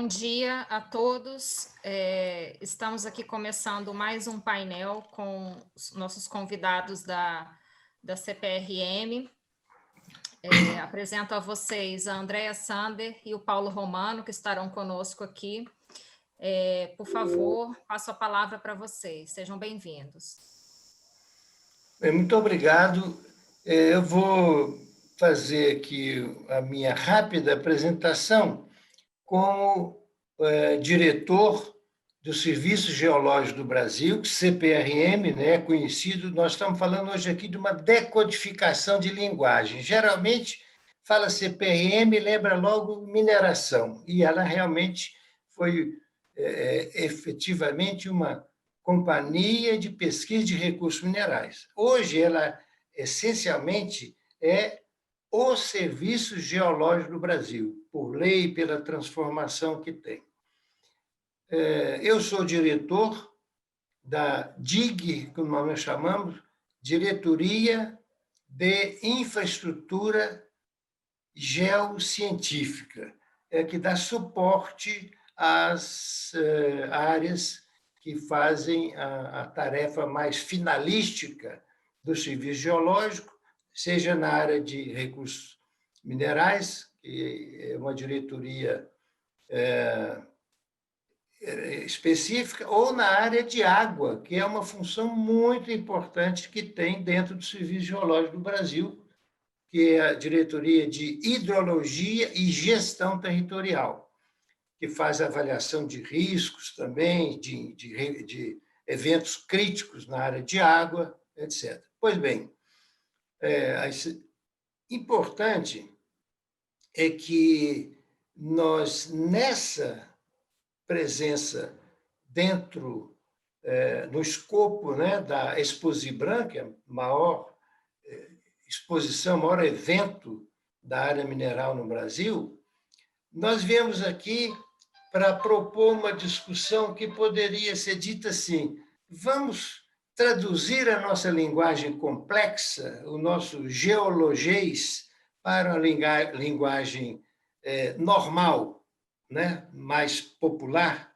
dia a todos. Estamos aqui começando mais um painel com os nossos convidados da CPRM. Apresento a vocês a Andréa Sander e o Paulo Romano, que estarão conosco aqui. Por favor, passo a palavra para vocês. Sejam bem-vindos. Muito obrigado. Eu vou fazer aqui a minha rápida apresentação como diretor do Serviço Geológico do Brasil, CPRM, né, conhecido. Nós estamos falando hoje aqui de uma decodificação de linguagem. Geralmente, fala CPRM, lembra logo mineração, e ela realmente foi efetivamente uma companhia de pesquisa de recursos minerais. Hoje, ela essencialmente é o Serviço Geológico do Brasil, por lei e pela transformação que tem. Eu sou diretor da DIG, como nós chamamos, Diretoria de Infraestrutura Geocientífica, que dá suporte às áreas que fazem a tarefa mais finalística do serviço geológico, seja na área de recursos minerais, que é uma diretoria específica, ou na área de água, que é uma função muito importante que tem dentro do Serviço Geológico do Brasil, que é a Diretoria de Hidrologia e Gestão Territorial, que faz avaliação de riscos também, de eventos críticos na área de água, etc. Pois bem, importante é que nós, nessa presença dentro, no escopo, né, da Exposibran, que é a maior exposição, maior evento da área mineral no Brasil, nós viemos aqui para propor uma discussão que poderia ser dita assim: vamos traduzir a nossa linguagem complexa, o nosso geologês, para uma linguagem normal, né, mais popular,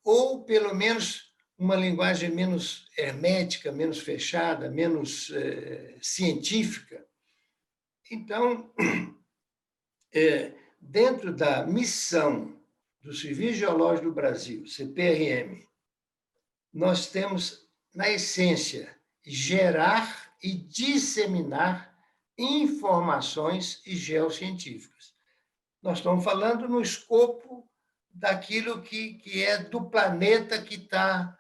ou pelo menos uma linguagem menos hermética, menos fechada, menos científica. Então, dentro da missão do Serviço Geológico do Brasil, CPRM, nós temos, na essência, gerar e disseminar informações geocientíficas. Nós estamos falando no escopo daquilo que é do planeta que está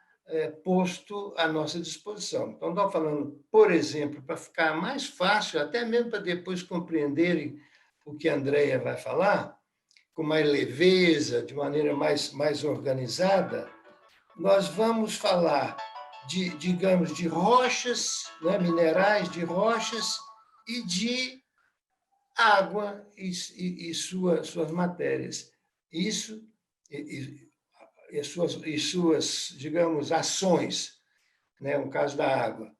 posto à nossa disposição. Então, estamos falando, por exemplo, para ficar mais fácil, até mesmo para depois compreenderem o que a Andréa vai falar, com mais leveza, de maneira mais organizada, nós vamos falar digamos, de rochas, né, minerais, de rochas e de água e suas matérias. Isso e suas, digamos, ações, né, no caso da água.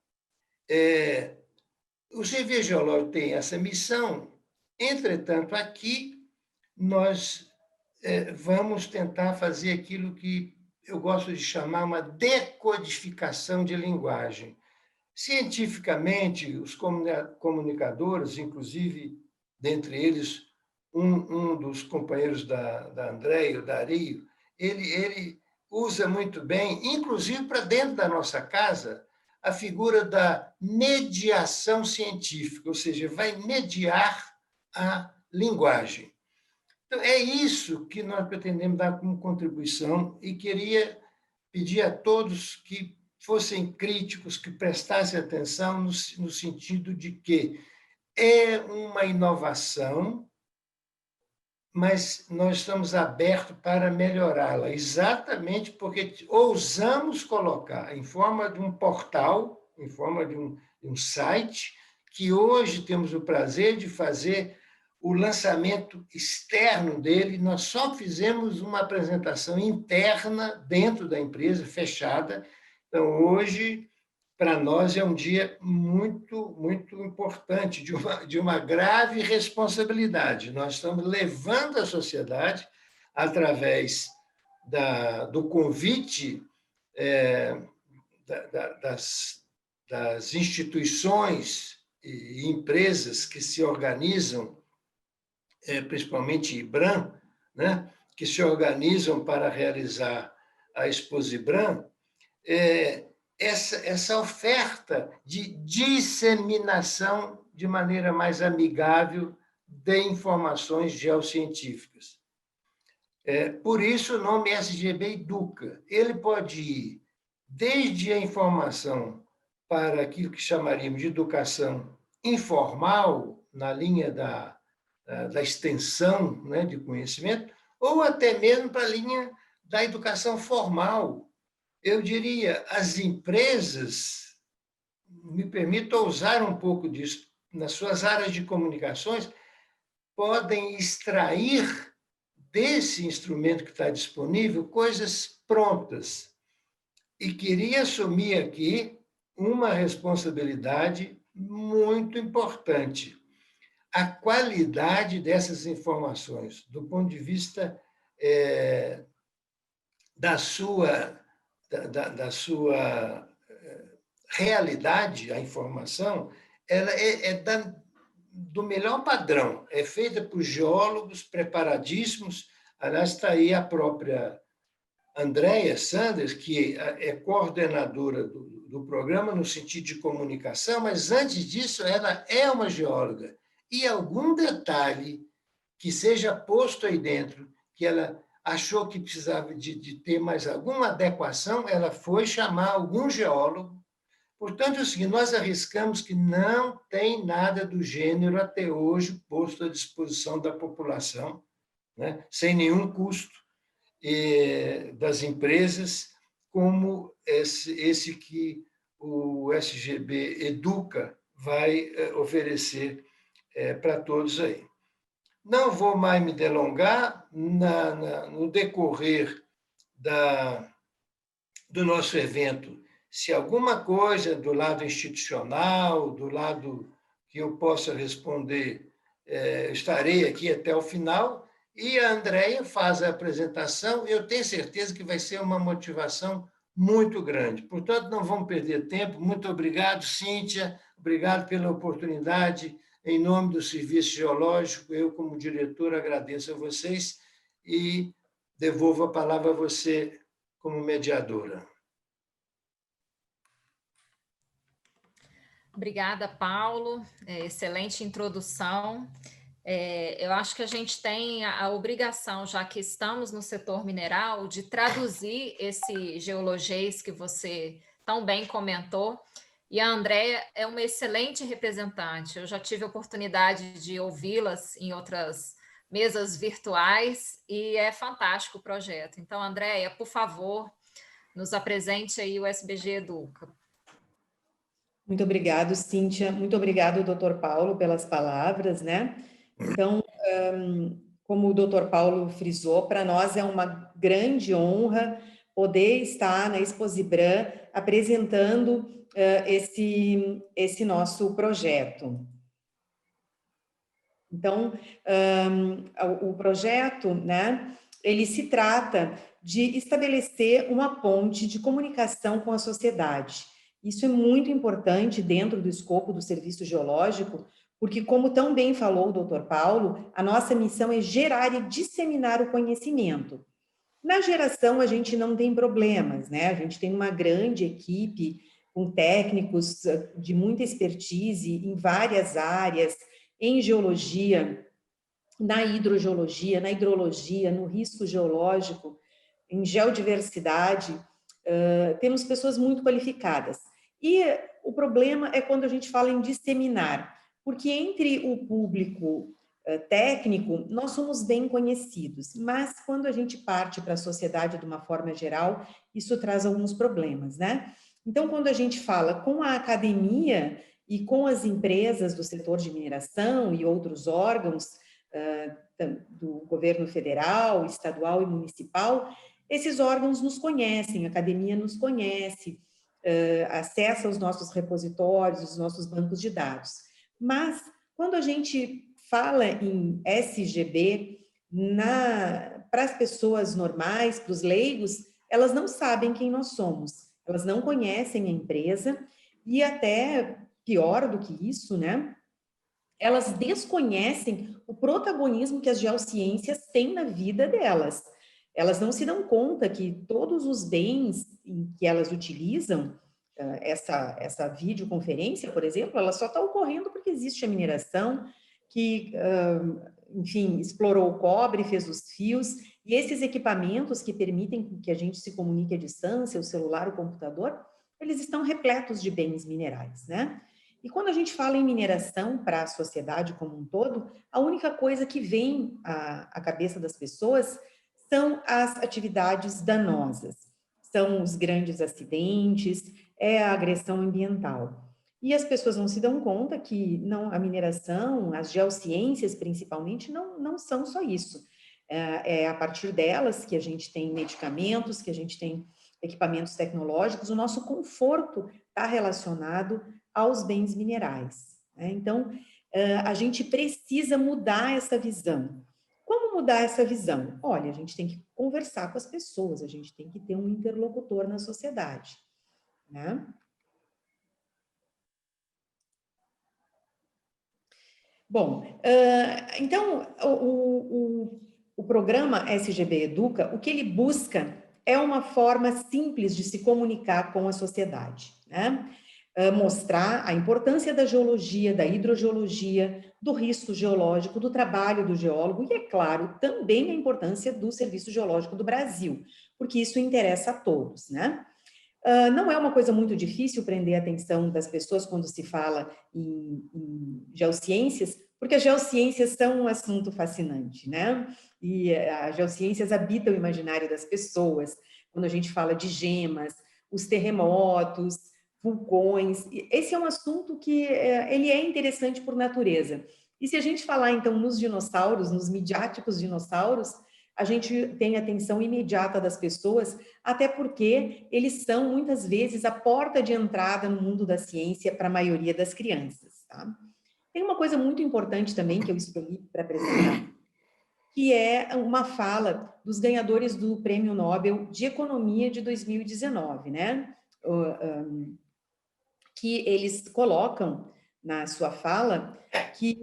O Serviço Geológico tem essa missão, entretanto, aqui nós vamos tentar fazer aquilo que eu gosto de chamar uma decodificação de linguagem. Cientificamente, os comunicadores, inclusive, dentre eles, um dos companheiros da Andréa, o Dario, ele usa muito bem, inclusive para dentro da nossa casa, a figura da mediação científica, ou seja, vai mediar a linguagem. Então, é isso que nós pretendemos dar como contribuição e queria pedir a todos que fossem críticos, que prestassem atenção no sentido de que é uma inovação, mas nós estamos abertos para melhorá-la, exatamente porque ousamos colocar em forma de um portal, em forma de um site, que hoje temos o prazer de fazer o lançamento externo dele. Nós só fizemos uma apresentação interna dentro da empresa, fechada. Então, hoje, para nós, é um dia muito, muito importante, de uma grave responsabilidade. Nós estamos levando à sociedade através do convite das instituições e empresas que se organizam, principalmente IBRAM, né, que se organizam para realizar a Exposibram, essa oferta de disseminação de maneira mais amigável de informações geocientíficas. Por isso, o nome SGB Educa. Ele pode ir desde a informação para aquilo que chamaríamos de educação informal, na linha da extensão, né, de conhecimento, ou até mesmo para a linha da educação formal. Eu diria, as empresas, me permito ousar um pouco disso, nas suas áreas de comunicações, podem extrair desse instrumento que está disponível coisas prontas. E queria assumir aqui uma responsabilidade muito importante. A qualidade dessas informações, do ponto de vista da sua realidade, a informação, ela do melhor padrão, é feita por geólogos preparadíssimos. Aliás, está aí a própria Andréia Sanders, que é coordenadora do programa no sentido de comunicação, mas antes disso ela é uma geóloga. E algum detalhe que seja posto aí dentro, que ela achou que precisava de ter mais alguma adequação, ela foi chamar algum geólogo. Portanto, é o seguinte, nós arriscamos que não tem nada do gênero até hoje posto à disposição da população, né, sem nenhum custo das empresas, como esse que o SGB Educa vai oferecer para todos aí. Não vou mais me delongar. No decorrer do nosso evento, se alguma coisa do lado institucional, do lado que eu possa responder, estarei aqui até o final, e a Andréia faz a apresentação. Eu tenho certeza que vai ser uma motivação muito grande. Portanto, não vamos perder tempo. Muito obrigado, Cíntia, obrigado pela oportunidade. Em nome do Serviço Geológico, eu, como diretor, agradeço a vocês e devolvo a palavra a você como mediadora. Obrigada, Paulo. Excelente introdução. Eu acho que a gente tem a obrigação, já que estamos no setor mineral, de traduzir esse geologês que você tão bem comentou. E a Andréia é uma excelente representante. Eu já tive a oportunidade de ouvi-las em outras mesas virtuais e é fantástico o projeto. Então, Andréia, por favor, nos apresente aí o SBG Educa. Muito obrigado, Cíntia. Muito obrigado, doutor Paulo, pelas palavras, né? Então, como o doutor Paulo frisou, para nós é uma grande honra poder estar na Exposibram apresentando esse nosso projeto. Então, o projeto, né, ele se trata de estabelecer uma ponte de comunicação com a sociedade. Isso é muito importante dentro do escopo do serviço geológico, porque, como tão bem falou o doutor Paulo, a nossa missão é gerar e disseminar o conhecimento. Na geração, a gente não tem problemas, né? A gente tem uma grande equipe com técnicos de muita expertise em várias áreas, em geologia, na hidrogeologia, na hidrologia, no risco geológico, em geodiversidade, temos pessoas muito qualificadas. E o problema é quando a gente fala em disseminar, porque entre o público técnico, nós somos bem conhecidos, mas quando a gente parte para a sociedade de uma forma geral, isso traz alguns problemas, né? Então, quando a gente fala com a academia e com as empresas do setor de mineração e outros órgãos do governo federal, estadual e municipal, esses órgãos nos conhecem, a academia nos conhece, acessa os nossos repositórios, os nossos bancos de dados. Mas, quando a gente fala em SGB para as pessoas normais, para os leigos, elas não sabem quem nós somos, elas não conhecem a empresa e até pior do que isso, né? Elas desconhecem o protagonismo que as geociências têm na vida delas. Elas não se dão conta que todos os bens que elas utilizam, essa videoconferência, por exemplo, ela só está ocorrendo porque existe a mineração, que, enfim, explorou o cobre, fez os fios, e esses equipamentos que permitem que a gente se comunique à distância, o celular, o computador, eles estão repletos de bens minerais, né? E quando a gente fala em mineração para a sociedade como um todo, a única coisa que vem à cabeça das pessoas são as atividades danosas, são os grandes acidentes, é a agressão ambiental. E as pessoas não se dão conta que não, a mineração, as geociências principalmente, não são só isso. É a partir delas que a gente tem medicamentos, que a gente tem equipamentos tecnológicos, o nosso conforto está relacionado aos bens minerais, né? Então, a gente precisa mudar essa visão. Como mudar essa visão? Olha, a gente tem que conversar com as pessoas, a gente tem que ter um interlocutor na sociedade, né? Bom, então, o programa SGB Educa, o que ele busca é uma forma simples de se comunicar com a sociedade, né? Mostrar a importância da geologia, da hidrogeologia, do risco geológico, do trabalho do geólogo e, é claro, também a importância do Serviço Geológico do Brasil, porque isso interessa a todos, né? Não é uma coisa muito difícil prender a atenção das pessoas quando se fala em geociências, porque as geociências são um assunto fascinante, né? E as geociências habitam o imaginário das pessoas. Quando a gente fala de gemas, os terremotos, vulcões, esse é um assunto que ele é interessante por natureza. E se a gente falar, então, nos dinossauros, nos midiáticos dinossauros, a gente tem atenção imediata das pessoas, até porque eles são, muitas vezes, a porta de entrada no mundo da ciência para a maioria das crianças, tá? Tem uma coisa muito importante também que eu escolhi para apresentar, que é uma fala dos ganhadores do Prêmio Nobel de Economia de 2019, né? Que eles colocam na sua fala que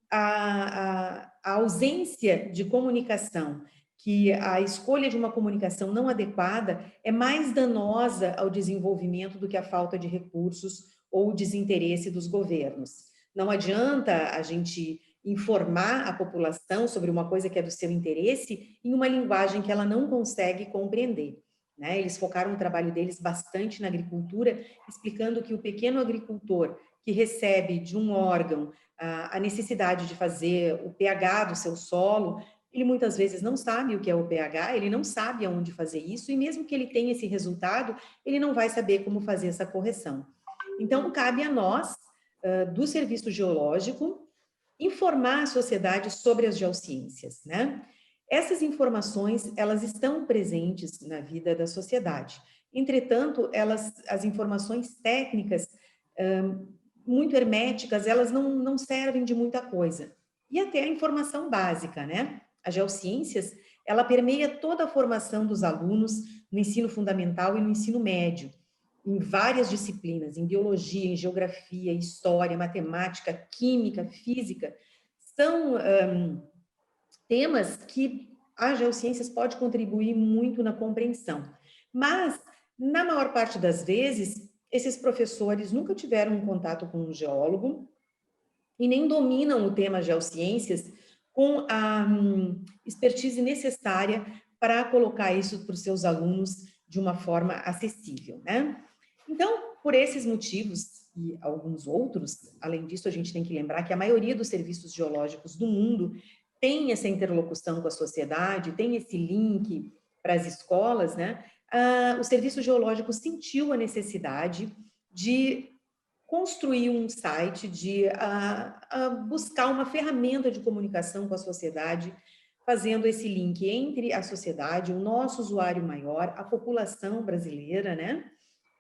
a ausência de comunicação, que a escolha de uma comunicação não adequada é mais danosa ao desenvolvimento do que a falta de recursos ou o desinteresse dos governos. Não adianta a gente informar a população sobre uma coisa que é do seu interesse em uma linguagem que ela não consegue compreender, né? Eles focaram o trabalho deles bastante na agricultura, explicando que o pequeno agricultor que recebe de um órgão a necessidade de fazer o pH do seu solo, ele muitas vezes não sabe o que é o pH, ele não sabe aonde fazer isso, e mesmo que ele tenha esse resultado, ele não vai saber como fazer essa correção. Então, cabe a nós, do Serviço Geológico, informar a sociedade sobre as geociências, né? Essas informações, elas estão presentes na vida da sociedade. Entretanto, as informações técnicas, muito herméticas, elas não servem de muita coisa. E até a informação básica, né? As geociências, ela permeia toda a formação dos alunos no ensino fundamental e no ensino médio, em várias disciplinas, em biologia, em geografia, história, matemática, química, física. São temas que a geociências pode contribuir muito na compreensão. Mas, na maior parte das vezes, esses professores nunca tiveram um contato com um geólogo e nem dominam o tema geociências com a expertise necessária para colocar isso para os seus alunos de uma forma acessível, né? Então, por esses motivos e alguns outros, além disso, a gente tem que lembrar que a maioria dos serviços geológicos do mundo tem essa interlocução com a sociedade, tem esse link para as escolas, né? O Serviço Geológico sentiu a necessidade de construir um site, de buscar uma ferramenta de comunicação com a sociedade, fazendo esse link entre a sociedade, o nosso usuário maior, a população brasileira, né?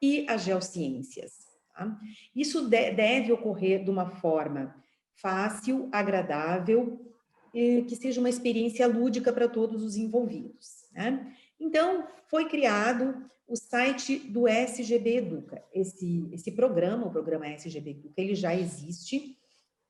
E as geociências. Tá? Isso deve ocorrer de uma forma fácil, agradável, que seja uma experiência lúdica para todos os envolvidos, né? Então, foi criado o site do SGB Educa. Esse programa, o programa SGB Educa, ele já existe.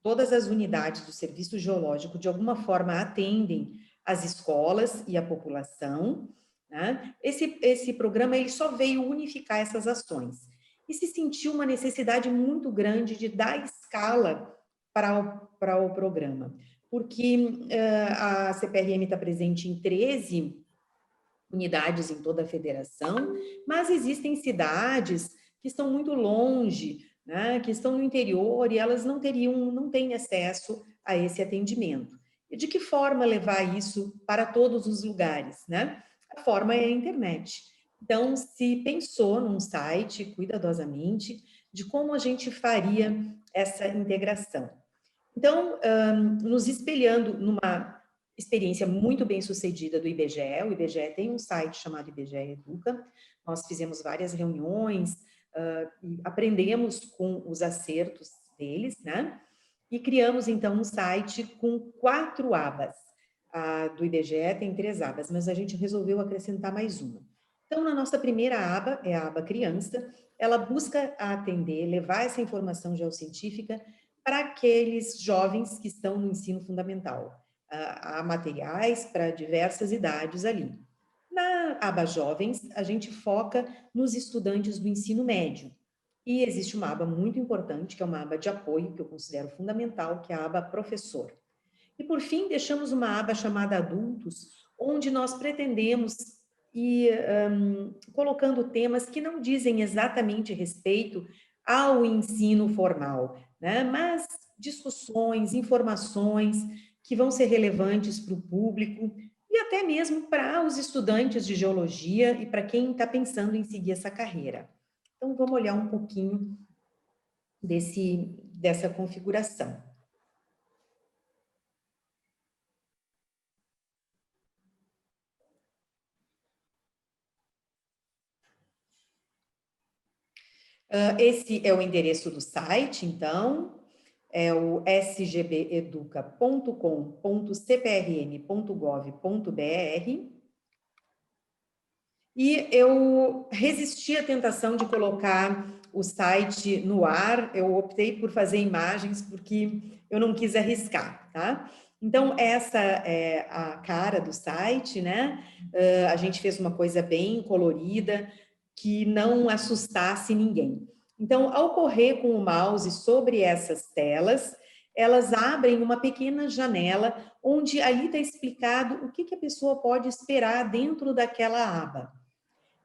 Todas as unidades do Serviço Geológico, de alguma forma, atendem as escolas e a população, né? Esse programa ele só veio unificar essas ações. E se sentiu uma necessidade muito grande de dar escala para o programa, porque a CPRM está presente em 13 unidades em toda a federação, mas existem cidades que estão muito longe, né, que estão no interior e elas não têm acesso a esse atendimento. E de que forma levar isso para todos os lugares, né? A forma é a internet. Então, se pensou num site, cuidadosamente, de como a gente faria essa integração. Então, nos espelhando numa experiência muito bem sucedida do IBGE, o IBGE tem um site chamado IBGE Educa, nós fizemos várias reuniões, e aprendemos com os acertos deles, né? E criamos, então, um site com 4 abas. A do IBGE tem 3 abas, mas a gente resolveu acrescentar mais uma. Então, na nossa primeira aba, é a aba criança, ela busca atender, levar essa informação geocientífica para aqueles jovens que estão no ensino fundamental. Há materiais para diversas idades ali. Na aba jovens, a gente foca nos estudantes do ensino médio. E existe uma aba muito importante, que é uma aba de apoio, que eu considero fundamental, que é a aba professor. E, por fim, deixamos uma aba chamada adultos, onde nós pretendemos ir colocando temas que não dizem exatamente respeito ao ensino formal, né? Mas discussões, informações que vão ser relevantes para o público e até mesmo para os estudantes de geologia e para quem está pensando em seguir essa carreira. Então, vamos olhar um pouquinho dessa configuração. Esse é o endereço do site, então, é o sgbeduca.com.cprn.gov.br. E eu resisti à tentação de colocar o site no ar, eu optei por fazer imagens porque eu não quis arriscar, tá? Então, essa é a cara do site, né? A gente fez uma coisa bem colorida, que não assustasse ninguém. Então, ao correr com o mouse sobre essas telas, elas abrem uma pequena janela, onde ali está explicado o que a pessoa pode esperar dentro daquela aba.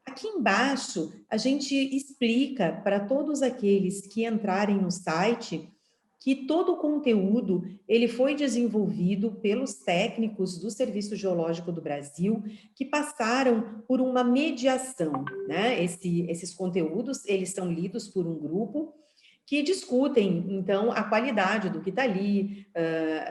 Aqui embaixo, a gente explica para todos aqueles que entrarem no site que todo o conteúdo ele foi desenvolvido pelos técnicos do Serviço Geológico do Brasil que passaram por uma mediação, né? Esses conteúdos, eles são lidos por um grupo que discutem, então, a qualidade do que está ali,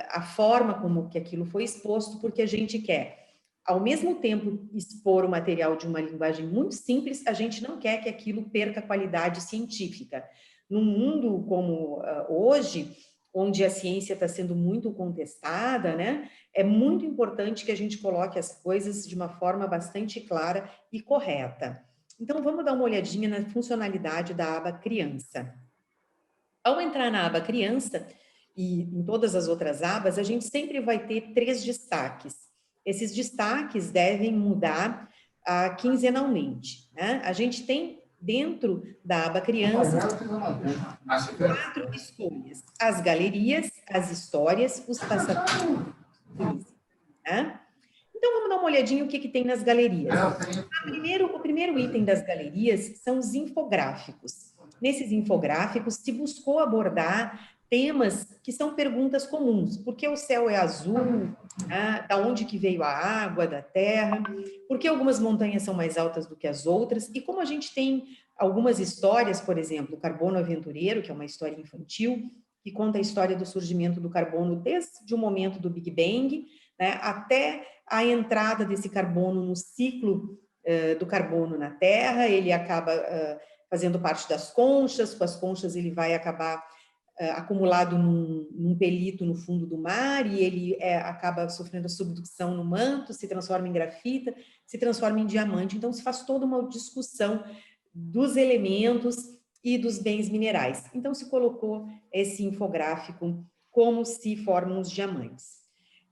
a forma como que aquilo foi exposto, porque a gente quer, ao mesmo tempo, expor o material de uma linguagem muito simples, a gente não quer que aquilo perca qualidade científica. Num mundo como hoje, onde a ciência está sendo muito contestada, né, é muito importante que a gente coloque as coisas de uma forma bastante clara e correta. Então, vamos dar uma olhadinha na funcionalidade da aba criança. Ao entrar na aba criança, e em todas as outras abas, a gente sempre vai ter 3 destaques. Esses destaques devem mudar quinzenalmente, né? A gente tem dentro da aba criança 4 escolhas: as galerias, as histórias, os passatempos, né? Então, vamos dar uma olhadinha o que tem nas galerias. O primeiro item das galerias são os infográficos. Nesses infográficos, se buscou abordar temas que são perguntas comuns. Por que o céu é azul? Da onde que veio a água da terra? Por que algumas montanhas são mais altas do que as outras? E como a gente tem algumas histórias, por exemplo, o Carbono Aventureiro, que é uma história infantil, que conta a história do surgimento do carbono desde o momento do Big Bang, né, até a entrada desse carbono no ciclo do carbono na Terra. Ele acaba fazendo parte das conchas, com as conchas ele vai acabar acumulado num pelito no fundo do mar, e ele acaba sofrendo a subducção no manto, se transforma em grafita, se transforma em diamante. Então, se faz toda uma discussão dos elementos e dos bens minerais. Então, se colocou esse infográfico como se formam os diamantes.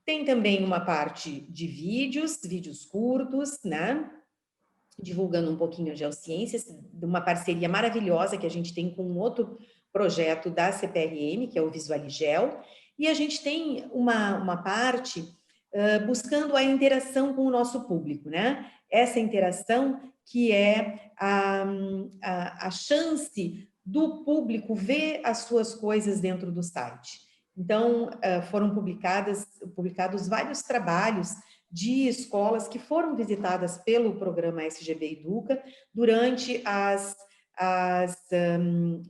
Tem também uma parte de vídeos curtos, né? Divulgando um pouquinho de geociências, de uma parceria maravilhosa que a gente tem com um outro projeto da CPRM, que é o Visualigel, e a gente tem uma parte buscando a interação com o nosso público, né? Essa interação que é a chance do público ver as suas coisas dentro do site. Então, foram publicados vários trabalhos de escolas que foram visitadas pelo programa SGB Educa durante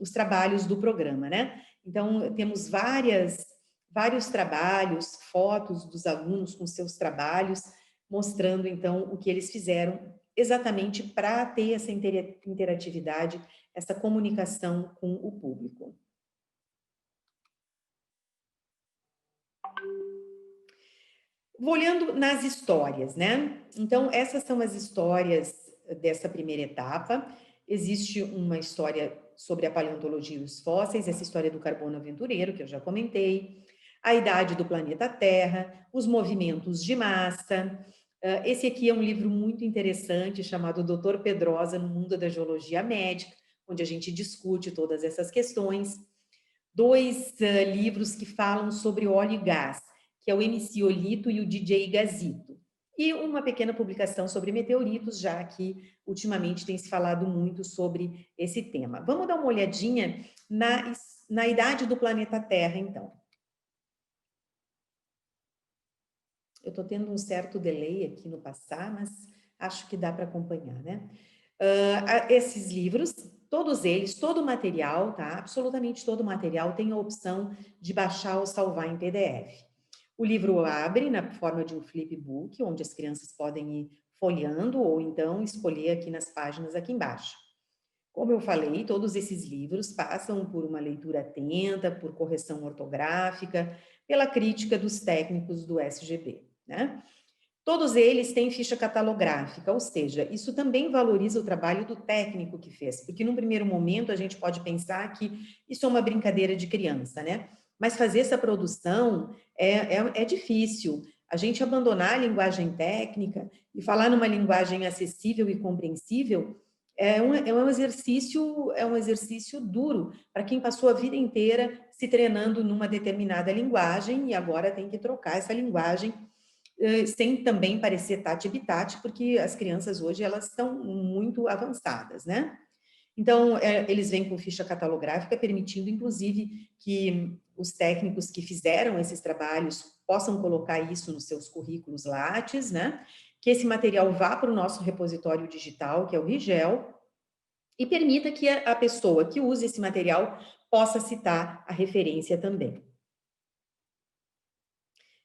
os trabalhos do programa, né? Então, temos vários trabalhos, fotos dos alunos com seus trabalhos, mostrando, então, o que eles fizeram exatamente para ter essa interatividade, essa comunicação com o público. Vou olhando nas histórias, né? Então, essas são as histórias dessa primeira etapa. Existe uma história sobre a paleontologia e os fósseis, essa história do carbono aventureiro, que eu já comentei, a idade do planeta Terra, os movimentos de massa. Esse aqui é um livro muito interessante, chamado Dr. Pedrosa no Mundo da Geologia Médica, onde a gente discute todas essas questões. 2 livros que falam sobre óleo e gás, que é o MC Olito e o DJ Gazito. E uma pequena publicação sobre meteoritos, já que ultimamente tem se falado muito sobre esse tema. Vamos dar uma olhadinha na idade do planeta Terra, então. Eu estou tendo um certo delay aqui no passar, mas acho que dá para acompanhar, né? Esses livros, todos eles, todo o material, tá? Absolutamente todo o material tem a opção de baixar ou salvar em PDF. O livro abre na forma de um flipbook, onde as crianças podem ir folheando ou então escolher aqui nas páginas aqui embaixo. Como eu falei, todos esses livros passam por uma leitura atenta, por correção ortográfica, pela crítica dos técnicos do SGB, né? Todos eles têm ficha catalográfica, ou seja, isso também valoriza o trabalho do técnico que fez, porque num primeiro momento a gente pode pensar que isso é uma brincadeira de criança, né? Mas fazer essa produção é difícil. A gente abandonar a linguagem técnica e falar numa linguagem acessível e compreensível é um exercício duro para quem passou a vida inteira se treinando numa determinada linguagem e agora tem que trocar essa linguagem sem também parecer tati-bitati, porque as crianças hoje elas estão muito avançadas, né? Então, eles vêm com ficha catalográfica, permitindo, inclusive, que os técnicos que fizeram esses trabalhos possam colocar isso nos seus currículos Lattes, né? Que esse material vá para o nosso repositório digital, que é o RIGEL, e permita que a pessoa que use esse material possa citar a referência também.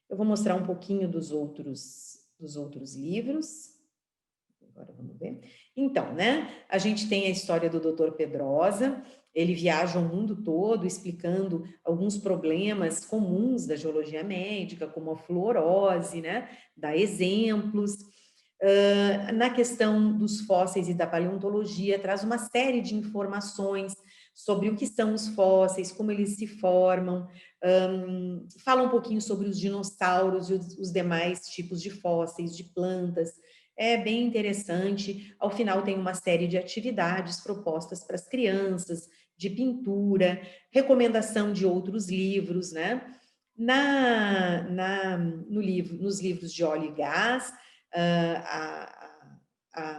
Eu vou mostrar um pouquinho dos outros livros. Agora vamos ver. Então, né, a gente tem a história do Dr. Pedrosa, ele viaja o mundo todo explicando alguns problemas comuns da geologia médica, como a fluorose, né, dá exemplos. Na questão dos fósseis e da paleontologia, traz uma série de informações sobre o que são os fósseis, como eles se formam, fala um pouquinho sobre os dinossauros e os demais tipos de fósseis, de plantas. É bem interessante. Ao final tem uma série de atividades propostas para as crianças, de pintura, recomendação de outros livros, né? Nos livros de óleo e gás,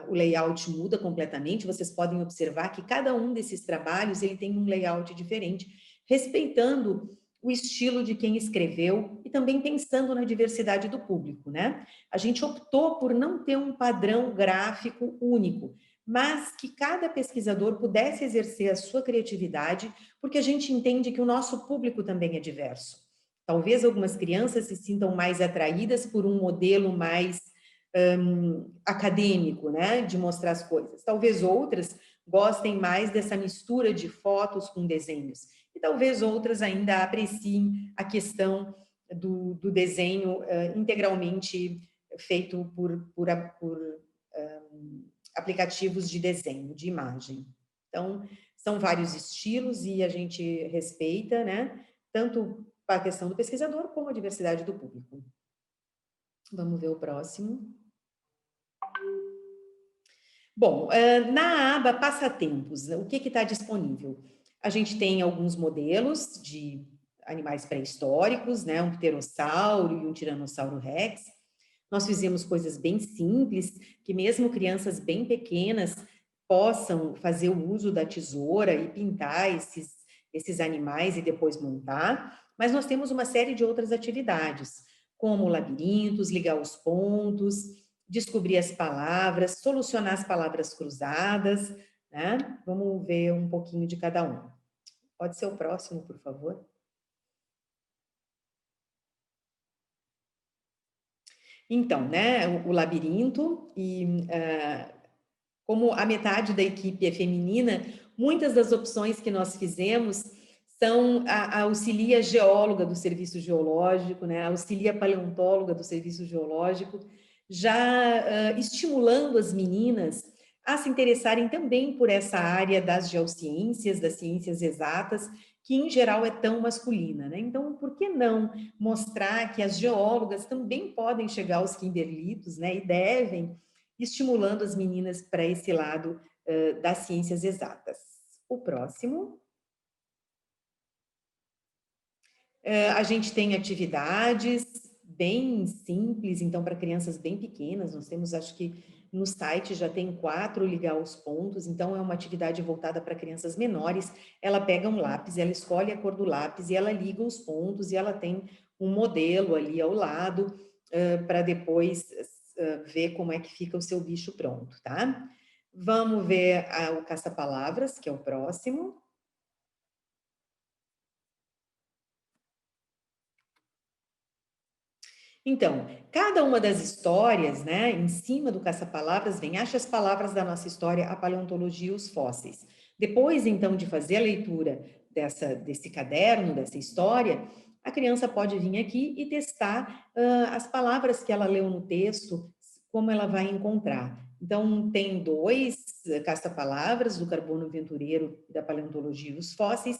o layout muda completamente. Vocês podem observar que cada um desses trabalhos ele tem um layout diferente, respeitando o estilo de quem escreveu e também pensando na diversidade do público, né? A gente optou por não ter um padrão gráfico único, mas que cada pesquisador pudesse exercer a sua criatividade, porque a gente entende que o nosso público também é diverso. Talvez algumas crianças se sintam mais atraídas por um modelo mais acadêmico, né, de mostrar as coisas. Talvez outras gostem mais dessa mistura de fotos com desenhos. e talvez outras ainda apreciem a questão do desenho integralmente feito por aplicativos de desenho, de imagem. Então, são vários estilos e a gente respeita, né? Tanto a questão do pesquisador como a diversidade do público. Vamos ver o próximo. Bom, na aba Passatempos, o que está disponível? A gente tem alguns modelos de animais pré-históricos, né? Um pterossauro e um tiranossauro rex. Nós fizemos coisas bem simples, que mesmo crianças bem pequenas possam fazer o uso da tesoura e pintar esses animais e depois montar. Mas nós temos uma série de outras atividades, como labirintos, ligar os pontos, descobrir as palavras, solucionar as palavras cruzadas, né? Vamos ver um pouquinho de cada um. Pode ser o próximo, por favor. Então, né, o labirinto, e como a metade da equipe é feminina, muitas das opções que nós fizemos são a auxilia geóloga do Serviço Geológico, né, a auxilia paleontóloga do Serviço Geológico, já estimulando as meninas a se interessarem também por essa área das geociências, das ciências exatas, que em geral é tão masculina, né? Então, por que não mostrar que as geólogas também podem chegar aos kimberlitos, né? E devem, estimulando as meninas para esse lado das ciências exatas. O próximo. A gente tem atividades bem simples, então, para crianças bem pequenas, nós temos, acho que no site já tem 4 ligar os pontos, então é uma atividade voltada para crianças menores. Ela pega um lápis, ela escolhe a cor do lápis e ela liga os pontos e ela tem um modelo ali ao lado para depois ver como é que fica o seu bicho pronto, tá? Vamos ver o caça-palavras, que é o próximo. Então, cada uma das histórias, né, em cima do caça-palavras, vem, acha as palavras da nossa história, a paleontologia e os fósseis. Depois, então, de fazer a leitura desse caderno, dessa história, a criança pode vir aqui e testar as palavras que ela leu no texto, como ela vai encontrar. Então, tem 2 caça-palavras, do carbono aventureiro e da paleontologia e os fósseis,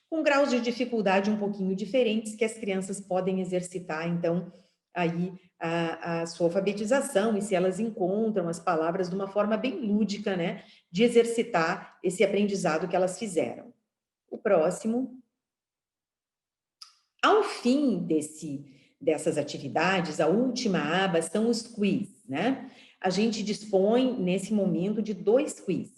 com graus de dificuldade um pouquinho diferentes, que as crianças podem exercitar, então, aí a sua alfabetização, e se elas encontram as palavras de uma forma bem lúdica, né, de exercitar esse aprendizado que elas fizeram. O próximo. Ao fim dessas atividades, a última aba são os quiz, né? A gente dispõe, nesse momento, de 2 quiz.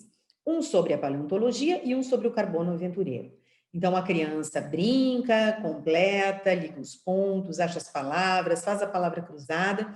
Um sobre a paleontologia e um sobre o carbono aventureiro. Então, a criança brinca, completa, liga os pontos, acha as palavras, faz a palavra cruzada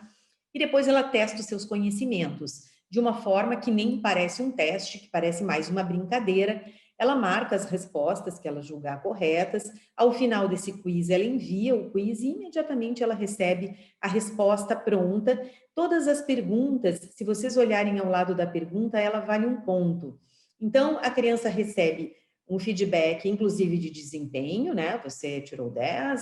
e depois ela testa os seus conhecimentos de uma forma que nem parece um teste, que parece mais uma brincadeira. Ela marca as respostas que ela julgar corretas. Ao final desse quiz, ela envia o quiz e imediatamente ela recebe a resposta pronta. Todas as perguntas, se vocês olharem ao lado da pergunta, ela vale 1 ponto. Então, a criança recebe um feedback, inclusive de desempenho, né? Você tirou 10,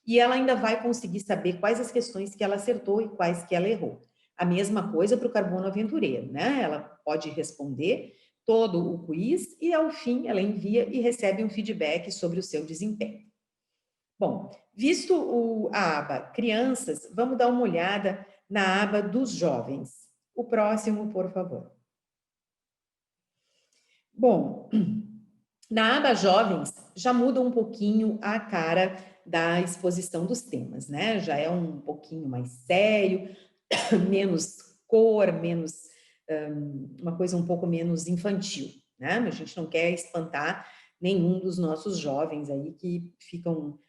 e ela ainda vai conseguir saber quais as questões que ela acertou e quais que ela errou. A mesma coisa para o carbono aventureiro, né? Ela pode responder todo o quiz e, ao fim, ela envia e recebe um feedback sobre o seu desempenho. Bom, visto a aba crianças, vamos dar uma olhada na aba dos jovens. O próximo, por favor. Bom, na aba jovens, já muda um pouquinho a cara da exposição dos temas, né? Já é um pouquinho mais sério, menos cor, menos uma coisa um pouco menos infantil, né? A gente não quer espantar nenhum dos nossos jovens aí que ficam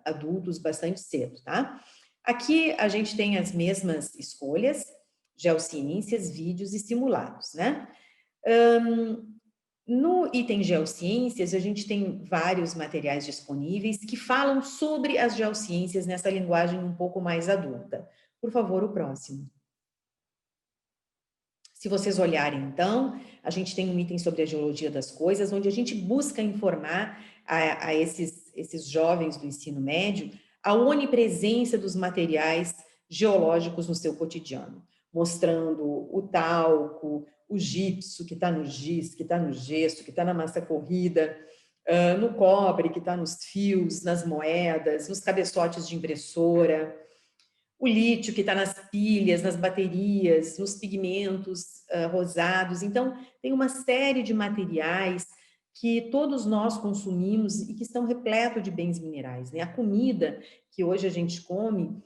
adultos bastante cedo, tá? Aqui a gente tem as mesmas escolhas, geociências, vídeos e simulados, né? No item geociências, a gente tem vários materiais disponíveis que falam sobre as geociências nessa linguagem um pouco mais adulta. Por favor, o próximo. Se vocês olharem, então, a gente tem um item sobre a geologia das coisas, onde a gente busca informar a esses jovens do ensino médio a onipresença dos materiais geológicos no seu cotidiano, mostrando o talco, o gipso, que está no giz, que está no gesso, que está na massa corrida, no cobre, que está nos fios, nas moedas, nos cabeçotes de impressora, o lítio, que está nas pilhas, nas baterias, nos pigmentos rosados. Então, tem uma série de materiais que todos nós consumimos e que estão repletos de bens minerais, né? A comida que hoje a gente come,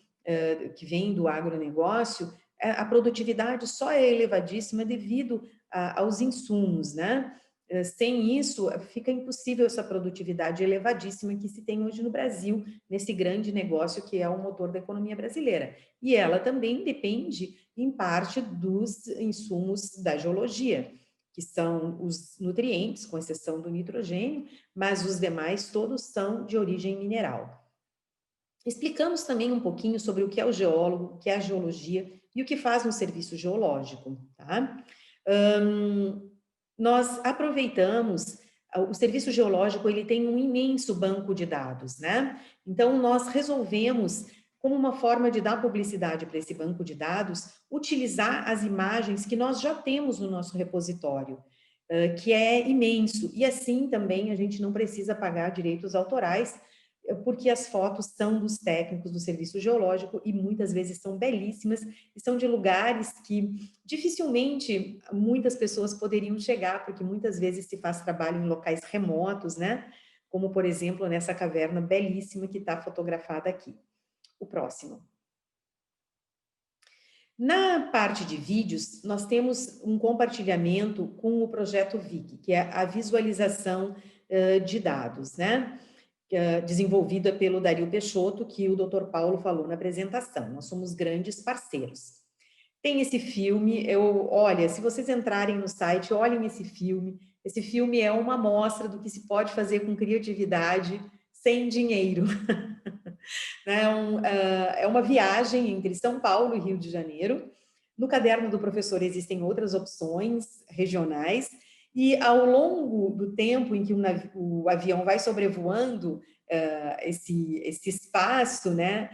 que vem do agronegócio, a produtividade só é elevadíssima devido aos insumos, né? Sem isso, fica impossível essa produtividade elevadíssima que se tem hoje no Brasil, nesse grande negócio que é o motor da economia brasileira. E ela também depende, em parte, dos insumos da geologia, que são os nutrientes, com exceção do nitrogênio, mas os demais todos são de origem mineral. Explicamos também um pouquinho sobre o que é o geólogo, o que é a geologia e o que faz um serviço geológico, tá? Nós aproveitamos, o serviço geológico, ele tem um imenso banco de dados, né? Então, nós resolvemos, como uma forma de dar publicidade para esse banco de dados, utilizar as imagens que nós já temos no nosso repositório, que é imenso. E assim também a gente não precisa pagar direitos autorais, porque as fotos são dos técnicos do serviço geológico e muitas vezes são belíssimas e são de lugares que dificilmente muitas pessoas poderiam chegar, porque muitas vezes se faz trabalho em locais remotos, né? Como, por exemplo, nessa caverna belíssima que está fotografada aqui. O próximo. Na parte de vídeos, nós temos um compartilhamento com o projeto VIC, que é a visualização de dados, né? Desenvolvida pelo Dario Peixoto, que o Dr. Paulo falou na apresentação. Nós somos grandes parceiros. Tem esse filme, olha, se vocês entrarem no site, olhem esse filme. Esse filme é uma amostra do que se pode fazer com criatividade sem dinheiro. É uma viagem entre São Paulo e Rio de Janeiro. No caderno do professor existem outras opções regionais, e ao longo do tempo em que o avião vai sobrevoando esse espaço, né,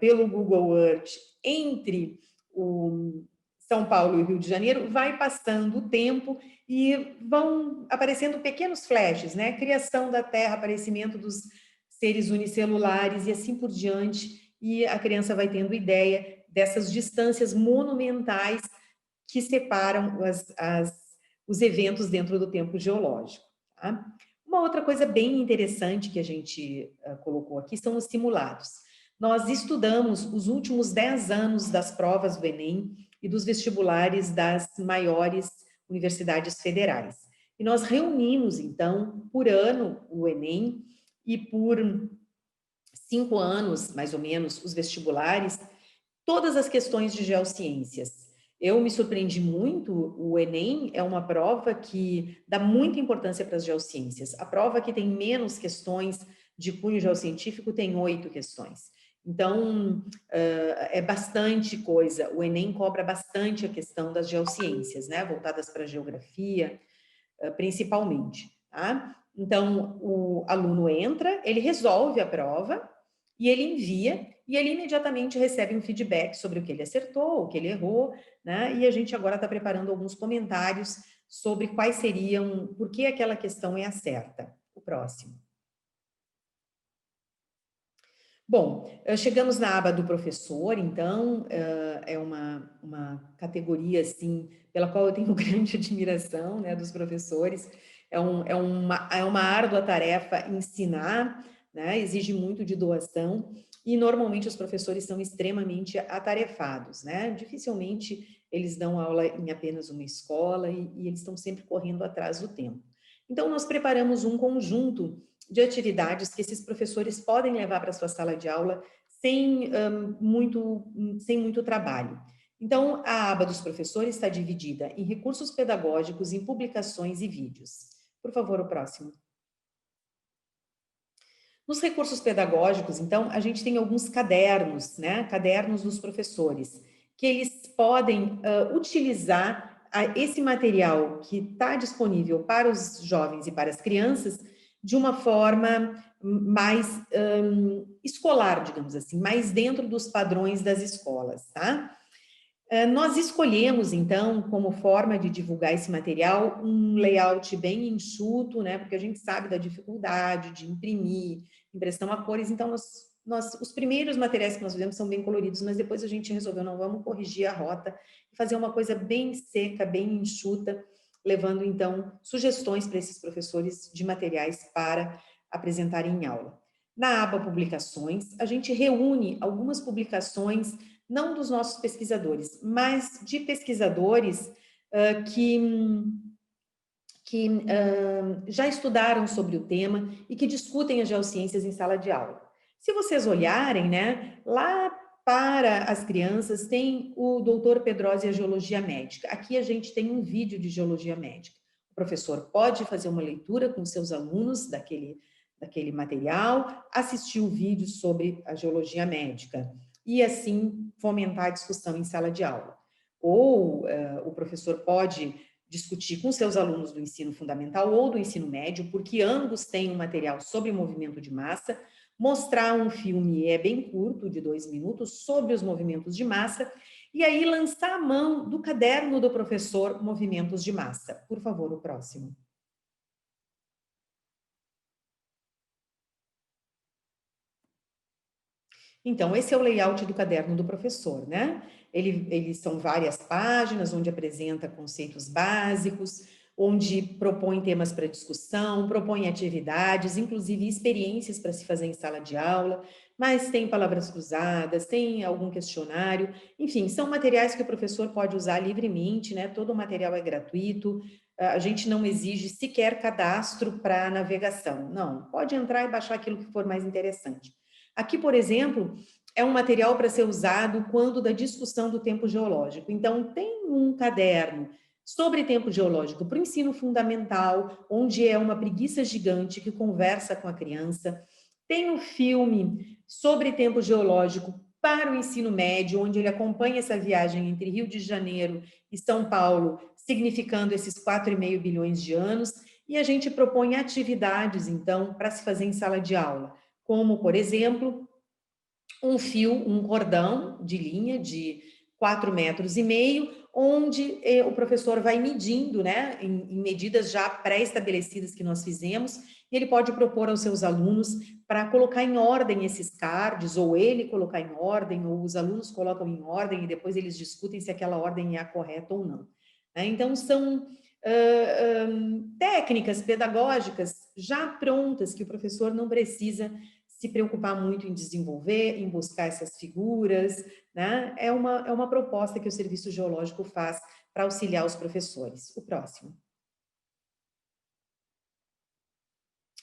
pelo Google Earth, entre o São Paulo e o Rio de Janeiro, vai passando o tempo e vão aparecendo pequenos flashes, né? Criação da Terra, aparecimento dos seres unicelulares e assim por diante, e a criança vai tendo ideia dessas distâncias monumentais que separam os eventos dentro do tempo geológico. Tá? Uma outra coisa bem interessante que a gente colocou aqui são os simulados. Nós estudamos os últimos 10 anos das provas do Enem e dos vestibulares das maiores universidades federais. E nós reunimos, então, por ano o Enem e por 5 anos, mais ou menos, os vestibulares, todas as questões de geociências. Eu me surpreendi muito, o Enem é uma prova que dá muita importância para as geociências. A prova que tem menos questões de cunho geocientífico tem 8 questões. Então, é bastante coisa. O Enem cobra bastante a questão das geociências, né? Voltadas para a geografia, principalmente, tá? Então, o aluno entra, ele resolve a prova e ele envia, e ele imediatamente recebe um feedback sobre o que ele acertou, o que ele errou, né? E a gente agora está preparando alguns comentários sobre quais seriam, por que aquela questão é a certa. O próximo. Bom, chegamos na aba do professor, então, é uma categoria, assim, pela qual eu tenho grande admiração, né, dos professores. É uma árdua tarefa ensinar, né, exige muito de doação, e normalmente os professores são extremamente atarefados, né, dificilmente eles dão aula em apenas uma escola e eles estão sempre correndo atrás do tempo. Então, nós preparamos um conjunto de atividades que esses professores podem levar para a sua sala de aula sem muito trabalho. Então, a aba dos professores está dividida em recursos pedagógicos, em publicações e vídeos. Por favor, o próximo. Nos recursos pedagógicos, então, a gente tem alguns cadernos, né? Cadernos dos professores, que eles podem utilizar esse material que está disponível para os jovens e para as crianças de uma forma mais escolar, digamos assim, mais dentro dos padrões das escolas, tá? Nós escolhemos, então, como forma de divulgar esse material, um layout bem enxuto, né? Porque a gente sabe da dificuldade de imprimir, impressão a cores, então os primeiros materiais que nós fizemos são bem coloridos, mas depois a gente resolveu, não, vamos corrigir a rota e fazer uma coisa bem seca, bem enxuta, levando, então, sugestões para esses professores de materiais para apresentarem em aula. Na aba publicações, a gente reúne algumas publicações não dos nossos pesquisadores, mas de pesquisadores que já estudaram sobre o tema e que discutem as geociências em sala de aula. Se vocês olharem, né, lá para as crianças tem o doutor Pedrosa e a Geologia Médica. Aqui a gente tem um vídeo de Geologia Médica. O professor pode fazer uma leitura com seus alunos daquele material, assistir o vídeo sobre a Geologia Médica e, assim, fomentar a discussão em sala de aula. Ou o professor pode discutir com seus alunos do ensino fundamental ou do ensino médio, porque ambos têm um material sobre movimento de massa, mostrar um filme bem curto, de 2 minutos, sobre os movimentos de massa, e aí lançar a mão do caderno do professor Movimentos de Massa. Por favor, o próximo. Então, esse é o layout do caderno do professor, né? Eles são várias páginas, onde apresenta conceitos básicos, onde propõe temas para discussão, propõe atividades, inclusive experiências para se fazer em sala de aula, mas tem palavras cruzadas, tem algum questionário, enfim, são materiais que o professor pode usar livremente, né? Todo o material é gratuito, a gente não exige sequer cadastro para navegação, não, pode entrar e baixar aquilo que for mais interessante. Aqui, por exemplo, é um material para ser usado quando da discussão do tempo geológico. Então, tem um caderno sobre tempo geológico para o ensino fundamental, onde é uma preguiça gigante que conversa com a criança. Tem um filme sobre tempo geológico para o ensino médio, onde ele acompanha essa viagem entre Rio de Janeiro e São Paulo, significando esses 4,5 bilhões de anos, e a gente propõe atividades, então, para se fazer em sala de aula, como, por exemplo, um fio, um cordão de linha de 4,5 metros, onde o professor vai medindo, né, em medidas já pré-estabelecidas que nós fizemos, e ele pode propor aos seus alunos para colocar em ordem esses cards, ou ele colocar em ordem, ou os alunos colocam em ordem, e depois eles discutem se aquela ordem é a correta ou não. Então, são técnicas pedagógicas já prontas que o professor não precisa se preocupar muito em desenvolver, em buscar essas figuras, né? É uma proposta que o Serviço Geológico faz para auxiliar os professores. O próximo.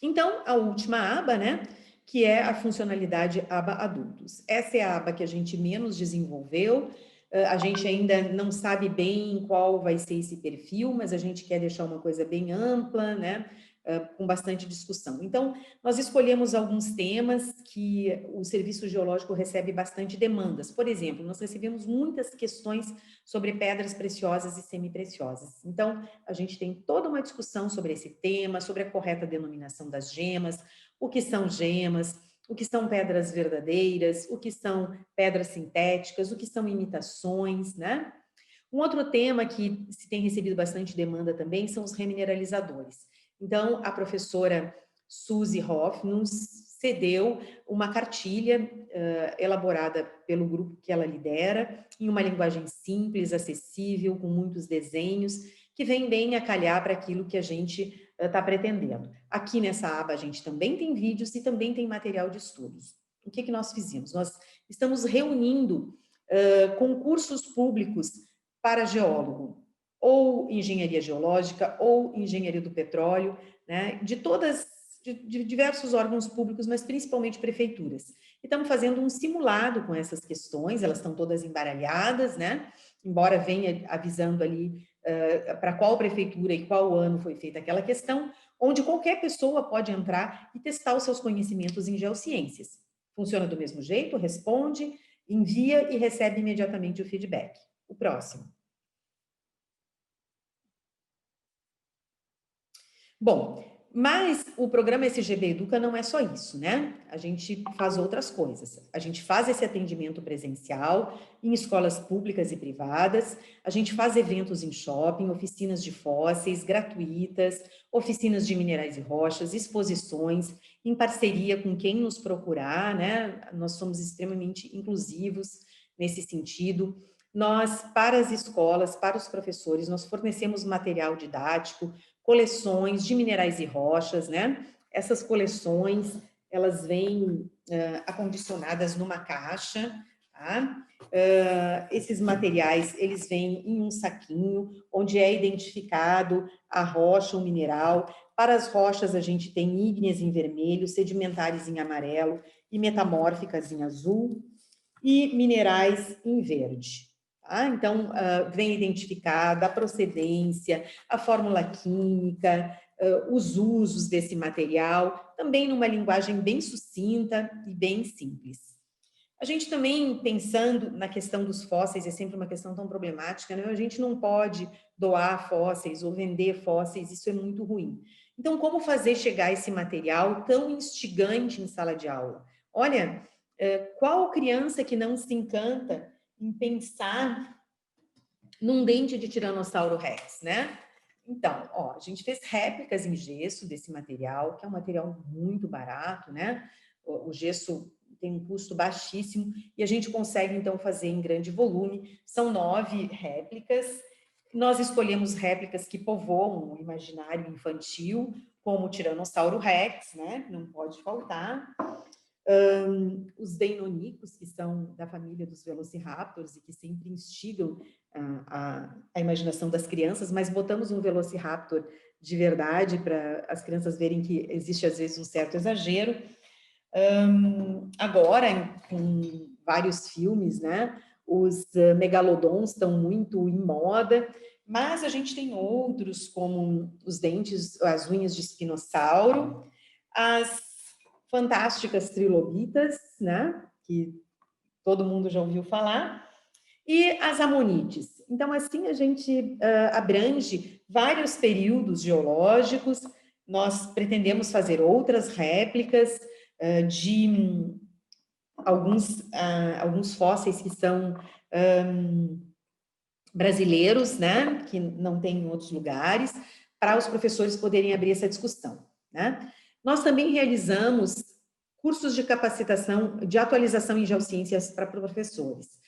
Então, a última aba, né? Que é a funcionalidade aba adultos. Essa é a aba que a gente menos desenvolveu, a gente ainda não sabe bem qual vai ser esse perfil, mas a gente quer deixar uma coisa bem ampla, né? Com bastante discussão. Então, nós escolhemos alguns temas que o Serviço Geológico recebe bastante demandas. Por exemplo, nós recebemos muitas questões sobre pedras preciosas e semipreciosas. Então, a gente tem toda uma discussão sobre esse tema, sobre a correta denominação das gemas, o que são gemas, o que são pedras verdadeiras, o que são pedras sintéticas, o que são imitações, né? Um outro tema que se tem recebido bastante demanda também são os remineralizadores. Então, a professora Suzy Hoff nos cedeu uma cartilha elaborada pelo grupo que ela lidera, em uma linguagem simples, acessível, com muitos desenhos, que vem bem a calhar para aquilo que a gente está pretendendo. Aqui nessa aba a gente também tem vídeos e também tem material de estudos. O que nós fizemos? Nós estamos reunindo concursos públicos para geólogo, ou engenharia geológica, ou engenharia do petróleo, né, de diversos órgãos públicos, mas principalmente prefeituras. E estamos fazendo um simulado com essas questões, elas estão todas embaralhadas, né, embora venha avisando ali para qual prefeitura e qual ano foi feita aquela questão, onde qualquer pessoa pode entrar e testar os seus conhecimentos em geociências. Funciona do mesmo jeito, responde, envia e recebe imediatamente o feedback. O próximo. Bom, Mas o programa SGB Educa não é só isso, né? A gente faz outras coisas. A gente faz esse atendimento presencial em escolas públicas e privadas, a gente faz eventos em shopping, oficinas de fósseis gratuitas, oficinas de minerais e rochas, exposições, em parceria com quem nos procurar, né? Nós somos extremamente inclusivos nesse sentido. Nós, para as escolas, para os professores, nós fornecemos material didático, coleções de minerais e rochas, né? Essas coleções, elas vêm acondicionadas numa caixa, tá? Esses materiais, eles vêm em um saquinho, onde é identificado a rocha, o mineral. Para as rochas, a gente tem ígneas em vermelho, sedimentares em amarelo e metamórficas em azul, e minerais em verde. Tá? Então, vem identificada a procedência, a fórmula química, os usos desse material, também numa linguagem bem sucinta e bem simples. A gente também, pensando na questão dos fósseis, é sempre uma questão tão problemática, né? A gente não pode doar fósseis ou vender fósseis, isso é muito ruim. Então, como fazer chegar esse material tão instigante em sala de aula? Olha, qual criança que não se encanta em pensar num dente de Tiranossauro Rex, né? Então, ó, a gente fez réplicas em gesso desse material, que é um material muito barato, né? O gesso tem um custo baixíssimo e a gente consegue, então, fazer em grande volume. São 9 réplicas. Nós escolhemos réplicas que povoam o imaginário infantil, como o Tiranossauro Rex, né? Não pode faltar. Os deinonychus, que são da família dos velociraptors e que sempre instigam a imaginação das crianças, mas botamos um velociraptor de verdade para as crianças verem que existe, às vezes, um certo exagero. Agora, com vários filmes, né, os megalodons estão muito em moda, mas a gente tem outros, como os dentes, as unhas de espinossauro, as fantásticas trilobitas, né, que todo mundo já ouviu falar, e as amonites. Então, assim, a gente abrange vários períodos geológicos. Nós pretendemos fazer outras réplicas de alguns fósseis que são brasileiros, né, que não tem em outros lugares, para os professores poderem abrir essa discussão, né? Nós também realizamos cursos de capacitação, de atualização em geociências para professores.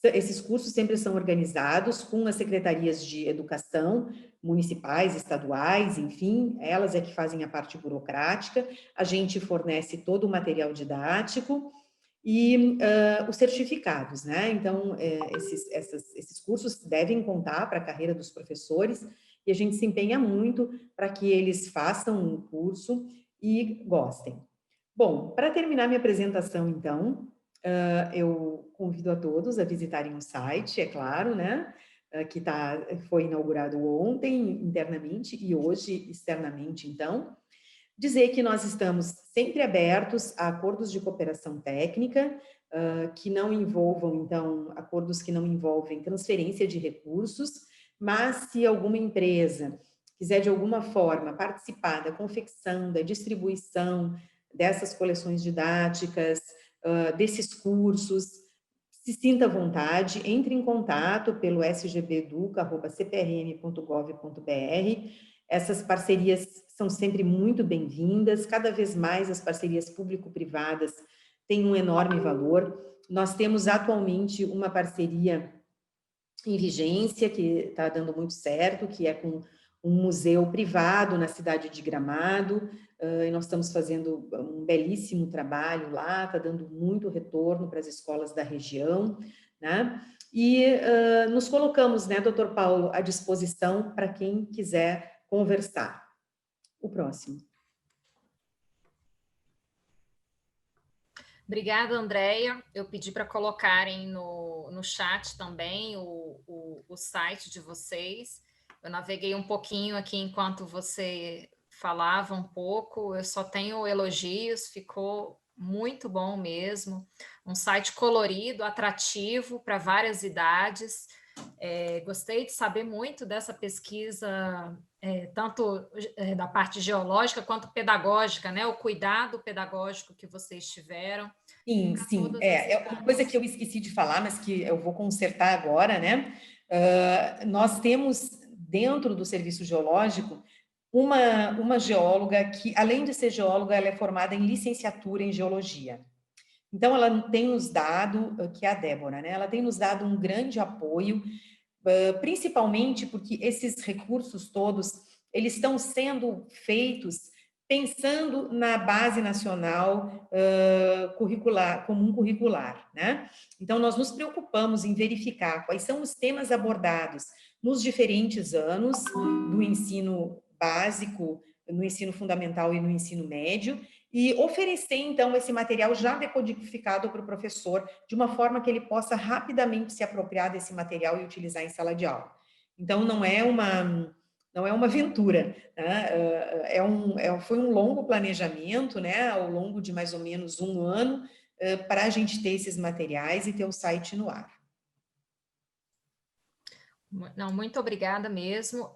Esses cursos sempre são organizados com as secretarias de educação, municipais, estaduais, enfim, elas é que fazem a parte burocrática, a gente fornece todo o material didático e os certificados, né? Então, esses cursos devem contar para a carreira dos professores e a gente se empenha muito para que eles façam o curso e gostem. Bom, para terminar minha apresentação, então, eu convido a todos a visitarem o site, é claro, né? Que foi inaugurado ontem internamente e hoje externamente, então. Dizer que nós estamos sempre abertos a acordos de cooperação técnica, que não envolvam, então, acordos que não envolvem transferência de recursos, mas se alguma empresa quiser, de alguma forma, participar da confecção, da distribuição dessas coleções didáticas, desses cursos, se sinta à vontade, entre em contato pelo sgbeduca@cprm.gov.br. Essas parcerias são sempre muito bem-vindas, cada vez mais as parcerias público-privadas têm um enorme valor. Nós temos atualmente uma parceria em vigência, que está dando muito certo, que é com um museu privado na cidade de Gramado, e nós estamos fazendo um belíssimo trabalho lá, está dando muito retorno para as escolas da região, né? E nos colocamos, né, doutor Paulo, à disposição para quem quiser conversar. O próximo. Obrigada, Andréia. Eu pedi para colocarem no chat também o site de vocês. Eu naveguei um pouquinho aqui enquanto você falava um pouco. Eu só tenho elogios, ficou muito bom mesmo. Um site colorido, atrativo para várias idades. Gostei de saber muito dessa pesquisa, tanto da parte geológica quanto pedagógica, né? O cuidado pedagógico que vocês tiveram. Sim, sim. É uma coisa que eu esqueci de falar, mas que eu vou consertar agora, né? Nós temos, dentro do serviço geológico, uma geóloga que, além de ser geóloga, ela é formada em licenciatura em geologia. Então, ela tem nos dado, que é a Débora, né? Ela tem nos dado um grande apoio, principalmente porque esses recursos todos, eles estão sendo feitos pensando na base nacional curricular, comum curricular, né? Então, nós nos preocupamos em verificar quais são os temas abordados nos diferentes anos do ensino básico, no ensino fundamental e no ensino médio, e oferecer, então, esse material já decodificado para o professor, de uma forma que ele possa rapidamente se apropriar desse material e utilizar em sala de aula. Então, não é uma aventura, né? Foi um longo planejamento, né, ao longo de mais ou menos um ano, para a gente ter esses materiais e ter o site no ar. Não, muito obrigada mesmo.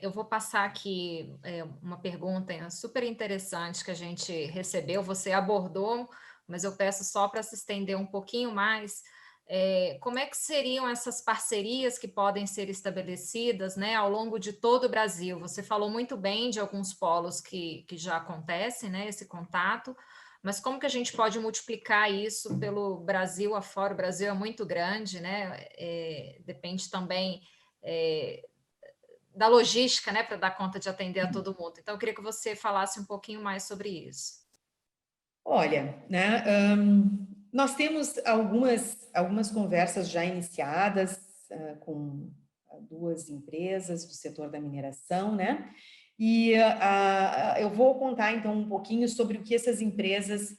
Eu vou passar aqui uma pergunta super interessante que a gente recebeu, você abordou, mas eu peço só para se estender um pouquinho mais. Como é que seriam essas parcerias que podem ser estabelecidas, né, ao longo de todo o Brasil? Você falou muito bem de alguns polos que já acontecem, né, esse contato, mas como que a gente pode multiplicar isso pelo Brasil afora? O Brasil é muito grande, né? Depende também da logística, né, para dar conta de atender a todo mundo. Então, eu queria que você falasse um pouquinho mais sobre isso. Olha, né, nós temos algumas conversas já iniciadas com duas empresas do setor da mineração, né? E eu vou contar, então, um pouquinho sobre o que essas empresas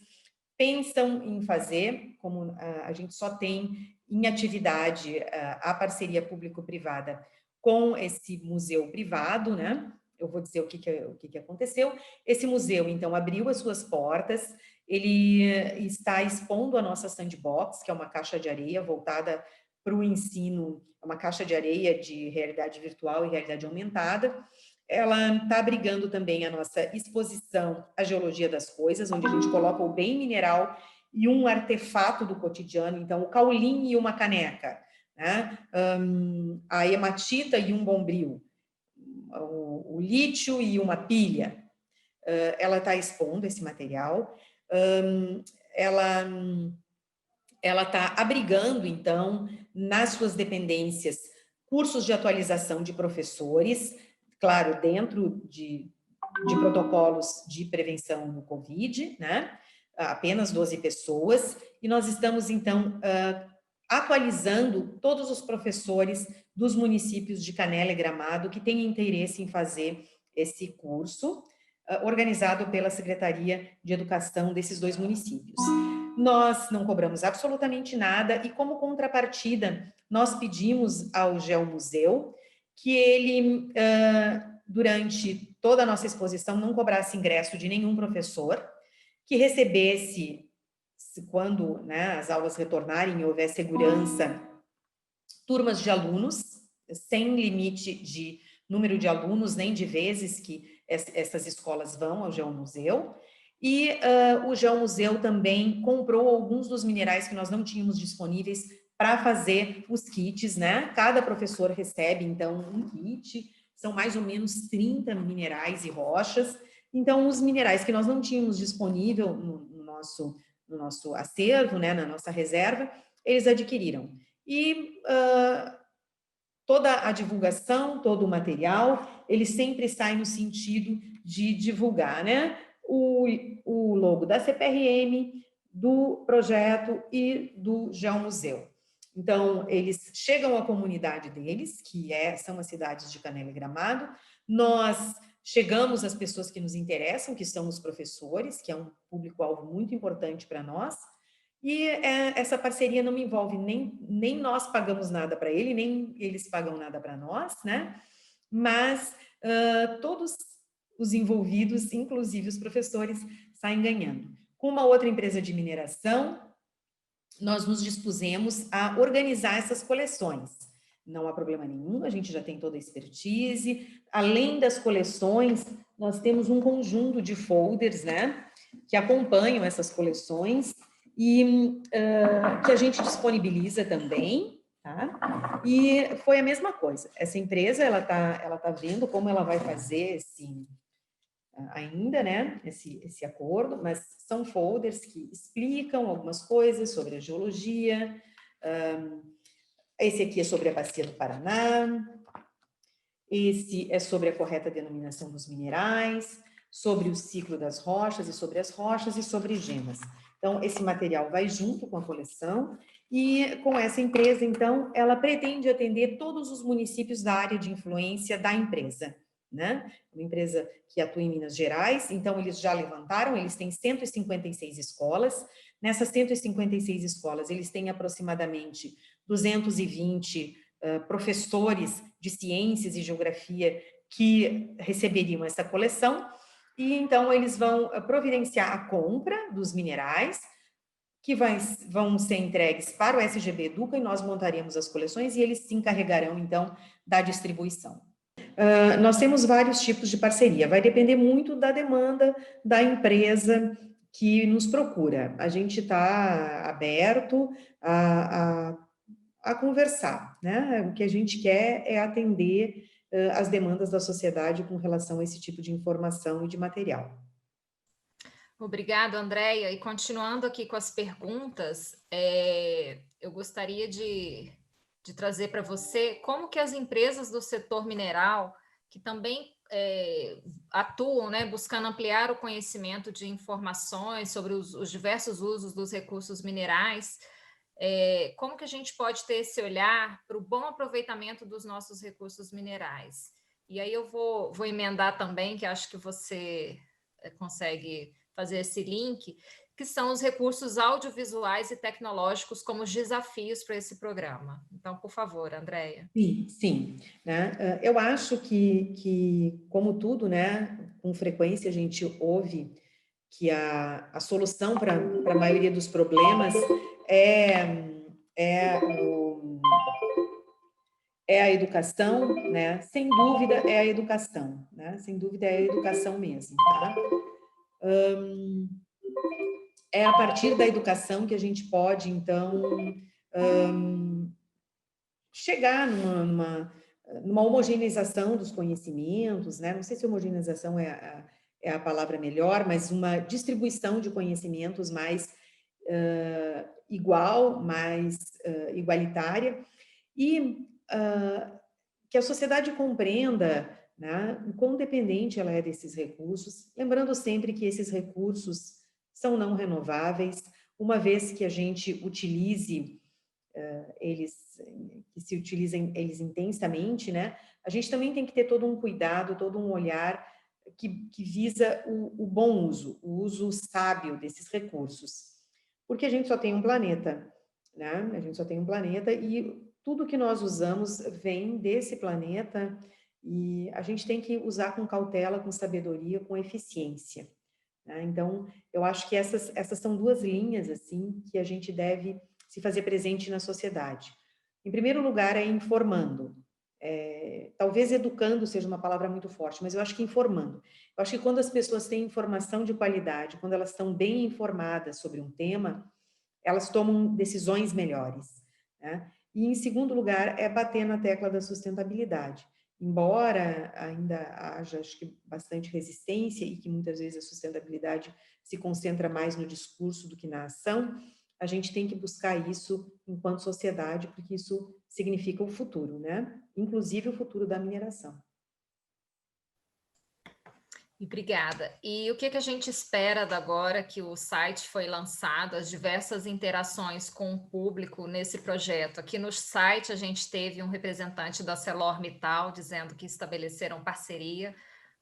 pensam em fazer, como a gente só tem em atividade a parceria público-privada com esse museu privado, né? Eu vou dizer o que aconteceu. Esse museu, então, abriu as suas portas, ele está expondo a nossa sandbox, que é uma caixa de areia voltada para o ensino, uma caixa de areia de realidade virtual e realidade aumentada. Ela está abrigando também a nossa exposição à geologia das coisas, onde a gente coloca o bem mineral e um artefato do cotidiano, então o caulim e uma caneca, né? A hematita e um bombril, o lítio e uma pilha. Ela está expondo esse material, ela está abrigando, então, nas suas dependências, cursos de atualização de professores, claro, dentro de protocolos de prevenção do Covid, né? Apenas 12 pessoas, e nós estamos, então, atualizando todos os professores dos municípios de Canela e Gramado que têm interesse em fazer esse curso, organizado pela Secretaria de Educação desses dois municípios. Nós não cobramos absolutamente nada e, como contrapartida, nós pedimos ao Geomuseu que ele, durante toda a nossa exposição, não cobrasse ingresso de nenhum professor, que recebesse, quando, né, as aulas retornarem e houver segurança, turmas de alunos, sem limite de número de alunos, nem de vezes que essas escolas vão ao Geomuseu. E o Geomuseu também comprou alguns dos minerais que nós não tínhamos disponíveis para fazer os kits, né? Cada professor recebe, então, um kit, são mais ou menos 30 minerais e rochas. Então, os minerais que nós não tínhamos disponível no nosso acervo, né, na nossa reserva, eles adquiriram. E toda a divulgação, todo o material, ele sempre sai no sentido de divulgar, né? O logo da CPRM, do projeto e do Geomuseu. Então, eles chegam à comunidade deles, que são as cidades de Canela e Gramado. Nós chegamos às pessoas que nos interessam, que são os professores, que é um público-alvo muito importante para nós. E essa parceria não me envolve, nem nós pagamos nada para ele, nem eles pagam nada para nós, né? Mas todos os envolvidos, inclusive os professores, saem ganhando. Com uma outra empresa de mineração, nós nos dispusemos a organizar essas coleções, não há problema nenhum, a gente já tem toda a expertise. Além das coleções, nós temos um conjunto de folders, né, que acompanham essas coleções e que a gente disponibiliza também, tá? E foi a mesma coisa. Essa empresa, ela tá vendo como ela vai fazer ainda, né, esse acordo, mas são folders que explicam algumas coisas sobre a geologia. Esse aqui é sobre a Bacia do Paraná, esse é sobre a correta denominação dos minerais, sobre o ciclo das rochas e sobre as rochas e sobre gemas. Então, esse material vai junto com a coleção e com essa empresa, então, ela pretende atender todos os municípios da área de influência da empresa, né? Uma empresa que atua em Minas Gerais, então eles já levantaram, eles têm 156 escolas. Nessas 156 escolas, eles têm aproximadamente 220 professores de ciências e geografia que receberiam essa coleção, e então eles vão providenciar a compra dos minerais, que vão ser entregues para o SGB Educa, e nós montaremos as coleções, e eles se encarregarão, então, da distribuição. Nós temos vários tipos de parceria, vai depender muito da demanda da empresa que nos procura. A gente está aberto a conversar, né? O que a gente quer é atender as demandas da sociedade com relação a esse tipo de informação e de material. Obrigada, Andréia. E continuando aqui com as perguntas, eu gostaria de trazer para você como que as empresas do setor mineral, que também atuam, né, buscando ampliar o conhecimento de informações sobre os diversos usos dos recursos minerais, como que a gente pode ter esse olhar para o bom aproveitamento dos nossos recursos minerais? E aí eu vou emendar também, que acho que você consegue fazer esse link, que são os recursos audiovisuais e tecnológicos como os desafios para esse programa. Então, por favor, Andréia. Sim, né? Eu acho que, como tudo, né, com frequência a gente ouve que a solução para a maioria dos problemas é a educação, né? Sem dúvida é a educação, né? Sem dúvida é a educação mesmo, tá? É a partir da educação que a gente pode, então, chegar numa homogeneização dos conhecimentos, né? Não sei se homogeneização é a palavra melhor, mas uma distribuição de conhecimentos mais igual, mais igualitária, e que a sociedade compreenda, né, o quão dependente ela é desses recursos, lembrando sempre que esses recursos são não renováveis, uma vez que a gente utilize que se utilizem eles intensamente, né, a gente também tem que ter todo um cuidado, todo um olhar que visa o bom uso, o uso sábio desses recursos, porque a gente só tem um planeta, né, a gente só tem um planeta e tudo que nós usamos vem desse planeta e a gente tem que usar com cautela, com sabedoria, com eficiência, né? Então, eu acho que essas são duas linhas, assim, que a gente deve se fazer presente na sociedade. Em primeiro lugar, é informando. Talvez educando seja uma palavra muito forte, mas eu acho que informando. Eu acho que quando as pessoas têm informação de qualidade, quando elas estão bem informadas sobre um tema, elas tomam decisões melhores, né? E, em segundo lugar, é bater na tecla da sustentabilidade. Embora ainda haja, acho que, bastante resistência e que muitas vezes a sustentabilidade se concentra mais no discurso do que na ação, a gente tem que buscar isso enquanto sociedade, porque isso significa o futuro, né? Inclusive o futuro da mineração. Obrigada. E o que a gente espera da agora que o site foi lançado, as diversas interações com o público nesse projeto? Aqui no site a gente teve um representante da ArcelorMittal dizendo que estabeleceram parceria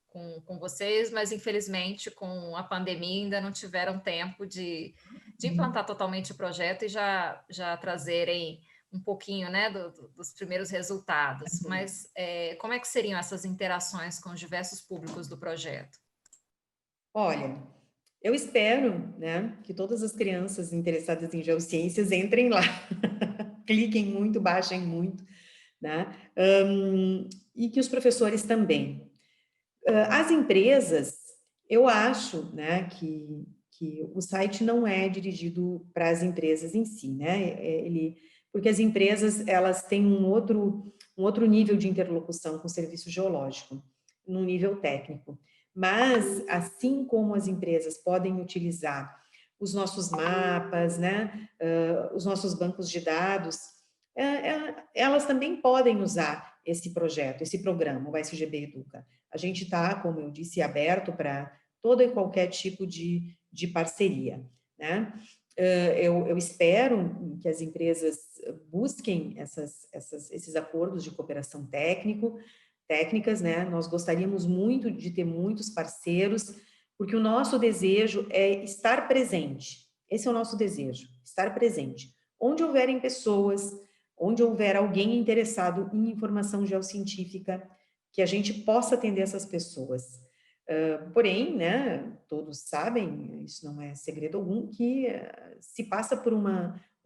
com vocês, mas infelizmente com a pandemia ainda não tiveram tempo de implantar totalmente o projeto e já trazerem um pouquinho, né, dos primeiros resultados. Mas como é que seriam essas interações com os diversos públicos do projeto? Olha, eu espero, né, que todas as crianças interessadas em geociências entrem lá, cliquem muito, baixem muito, né? E que os professores também. As empresas, eu acho, né, que o site não é dirigido para as empresas em si, né? Porque as empresas, elas têm um outro nível de interlocução com o serviço geológico, num nível técnico. Mas, assim como as empresas podem utilizar os nossos mapas, né, os nossos bancos de dados, elas também podem usar esse projeto, esse programa, o SGB Educa. A gente está, como eu disse, aberto para todo e qualquer tipo de parceria, né? Eu espero que as empresas busquem esses acordos de cooperação técnicas, né? Nós gostaríamos muito de ter muitos parceiros, porque o nosso desejo é estar presente. Esse é o nosso desejo, estar presente. Onde houverem pessoas, onde houver alguém interessado em informação geocientífica, que a gente possa atender essas pessoas. Porém, né, todos sabem, isso não é segredo algum, que se passa por um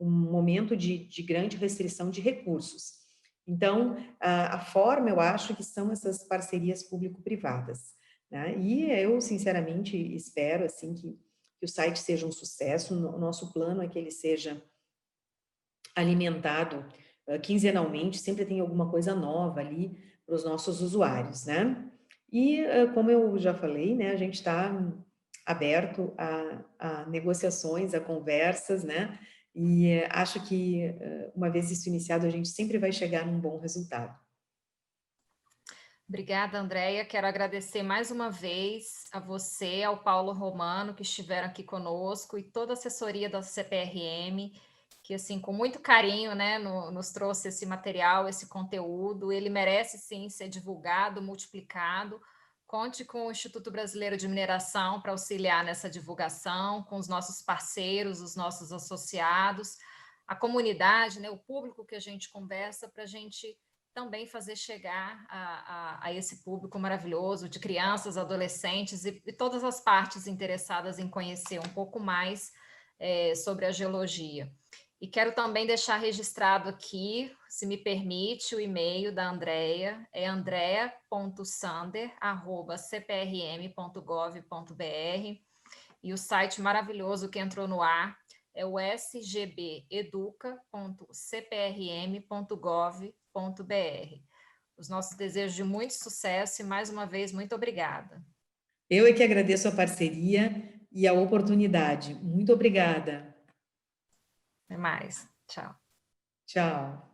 momento de grande restrição de recursos. Então, a forma, eu acho que são essas parcerias público-privadas, né? E eu, sinceramente, espero, assim, que o site seja um sucesso. O nosso plano é que ele seja alimentado quinzenalmente, sempre tem alguma coisa nova ali para os nossos usuários, né? E, como eu já falei, né, a gente está aberto a negociações, a conversas, né? E acho que, uma vez isso iniciado, a gente sempre vai chegar num bom resultado. Obrigada, Andréia. Quero agradecer mais uma vez a você, ao Paulo Romano, que estiveram aqui conosco, e toda a assessoria da CPRM, que, assim, com muito carinho, né, nos trouxe esse material, esse conteúdo. Ele merece, sim, ser divulgado, multiplicado. Conte com o Instituto Brasileiro de Mineração para auxiliar nessa divulgação, com os nossos parceiros, os nossos associados, a comunidade, né, o público que a gente conversa, para a gente também fazer chegar a esse público maravilhoso de crianças, adolescentes e todas as partes interessadas em conhecer um pouco mais sobre a geologia. E quero também deixar registrado aqui, se me permite, o e-mail da Andréia, é andrea.sander@cprm.gov.br, e o site maravilhoso que entrou no ar é o sgbeduca.cprm.gov.br. Os nossos desejos de muito sucesso e, mais uma vez, muito obrigada. Eu é que agradeço a parceria e a oportunidade. Muito obrigada. Até mais. Tchau. Tchau.